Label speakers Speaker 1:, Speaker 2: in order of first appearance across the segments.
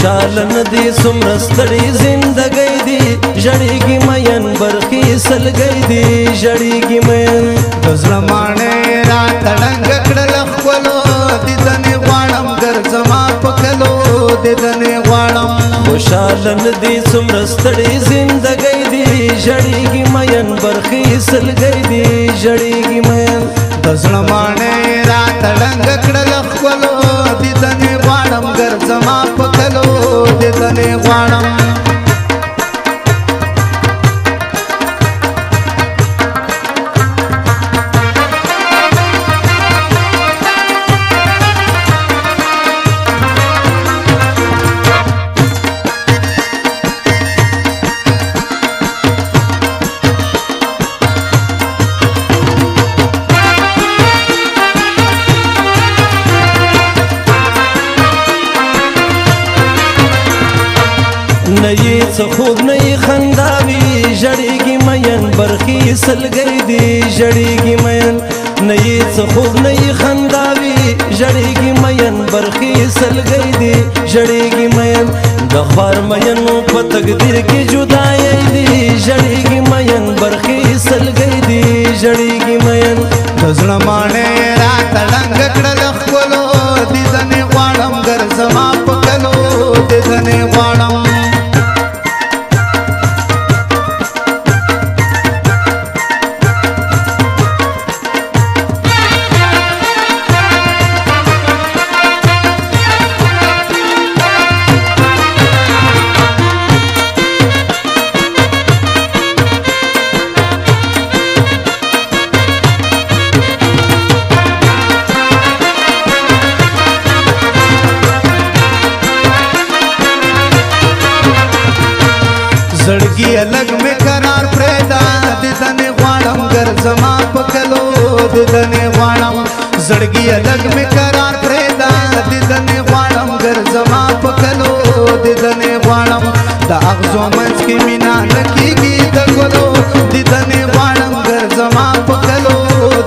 Speaker 1: خوشاله ندي څومره ستړې زندګۍ دي ژړېږي مین برخې سلګۍ دي ژړېږي مین
Speaker 2: د زړه ماڼۍ راته ړنګ کړل ښکلو دیدنې غواړم ګرځما په کلو دیدنې غواړم
Speaker 1: خوشاله ندي څومره ستړې زندګۍ دي ژړېږي مین برخې سلګۍ دي ژړېږي مین
Speaker 2: د زړه ماڼۍ راته ړنګ کړل ښکلو دیدنې غواړم ګرځما په کلو دیدنې غواړم
Speaker 1: نه یې څه خوب نه یې خندا وي ژړېږي مین برخې سلګۍ دي ژړېږي مین نه یې څه خوب نه یې خندا وي ژړېږي مین برخې سلګۍ دي ژړېږي مین د خوار مینو په تقدیر کې جدایۍ دي ژړېږي مین برخې سلګۍ دي ژړېږي مین
Speaker 2: د زړه ماڼۍ راته ړنګ کړل ښکلو دیدنې غواړم ګرځما په کلو دیدنې غواړم زړګي الګ مې قرار پرېدا دیدنې غواړم ګرځما په کلو دیدنې غواړم زړګي الګ مې قرار پرېدا دیدنې غواړم ګرځما په کلو دیدنې غواړم د اغزو منځ کې مینا نه کېږي د ګلو دیدنې غواړم ګرځما په کلو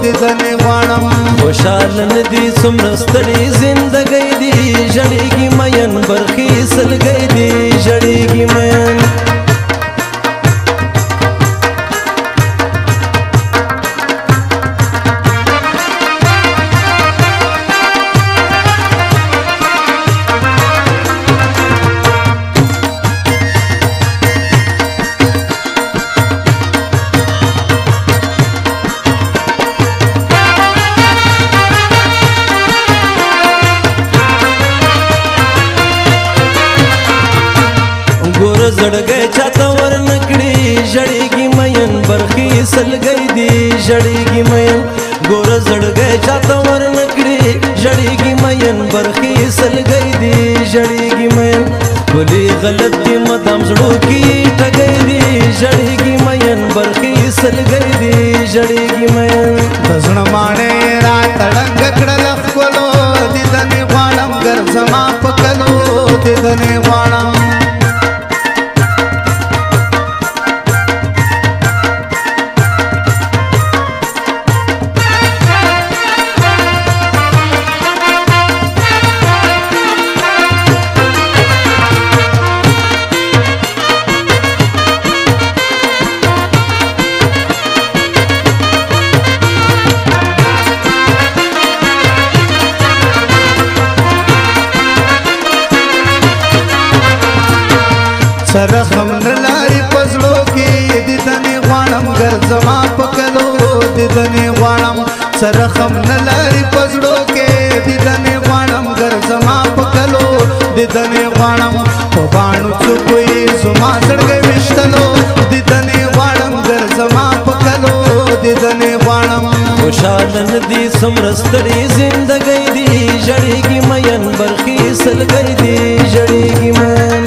Speaker 2: دیدنې غواړم
Speaker 1: خوشاله ندي څومره ستړې زندګۍ دي ژړېږي مین برخې سلګۍ دي ژړېږي مین زړګی چاته ورنکړي ژړېږي مین برخې سلګۍ دي ژړېږي مین ګوره زړګی چاته ورنکړي ژړېږي مین برخې سلګۍ دي ژړېږي مین ولې غلط دي مدام زړو کې ټګۍ دي ژړېږي مین برخې سلګۍ دي ژړېږي مین
Speaker 2: د زړه ماڼۍ راته ړنګ کړل ښکلو دیدنې غواړم ګرځما په کلو دیدنې غواړم سرخم نلاري پزړو کې دیدنې غواړم ګرځما په کلو دیدنې غواړم سرخم نلاري پزړو کې دیدنې غواړم ګرځما په کلو دیدنې غواړم په باڼو څوکوي زما زړګی ویشتلو دیدنې غواړم ګرځما په کلو دیدنې غواړم
Speaker 1: خوشاله ندي څومره ستړې زندګۍ دي ژړېږي مین برخې سلګۍ دي ژړېږي مین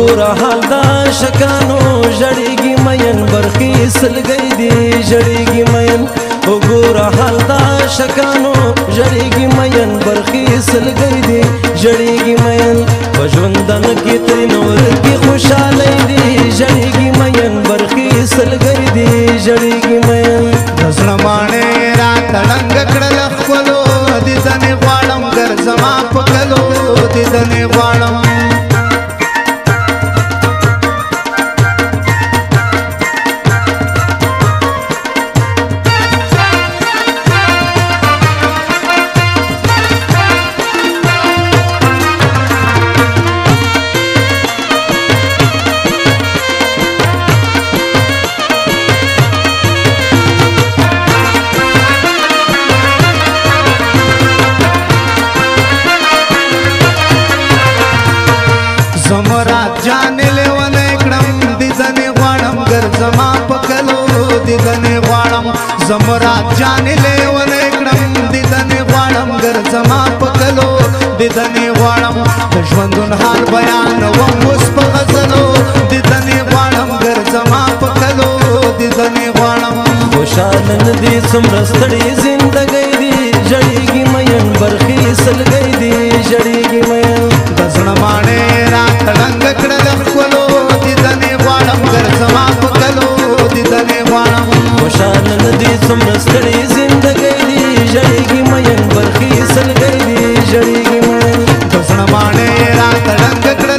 Speaker 1: وګوره حال دا شکانو ژړېږي مین برخي سلګۍ دي ژړېږي مین وګوره حال دا شکانو ژړېږي مین برخي سلګۍ دي ژړېږي مین په ژوندن کې ترې نور کې خوشحالۍ دي ژړېږي مین برخي سلګۍ دي ژړېږي مین
Speaker 2: د زړه ماڼۍ راته ړنګ کړل ښکلو دیدنې غواړم ګرځما په کلو دیدنې غواړم زمرات جانې لیونی کړم دیدنې غواړم ګرځما په کلو دیدنې غواړم زمرات جانې لیونی کړم دیدنې غواړم ګرځما په کلو دیدنې غواړم د ژوندون حال بیانوم اوس په غزلو دیدنې غواړم ګرځما په کلو دیدنې غواړم
Speaker 1: خوشحاله نه دي څومره ستړې زندګۍ دي ژړېږي مین برخي سلګۍ دي ژړېږي مین
Speaker 2: د زړه ماڼۍ راته ړنګ کړل ښکلو دیدنې غواړم ګرځما په کلو دیدنې غواړم
Speaker 1: خوشحاله نه دي څومره ستړې زندګۍ دي ژړېږي مین برخي سلګۍ دي ژړېږي مین
Speaker 2: د زړه ماڼۍ راته ړنګ کړل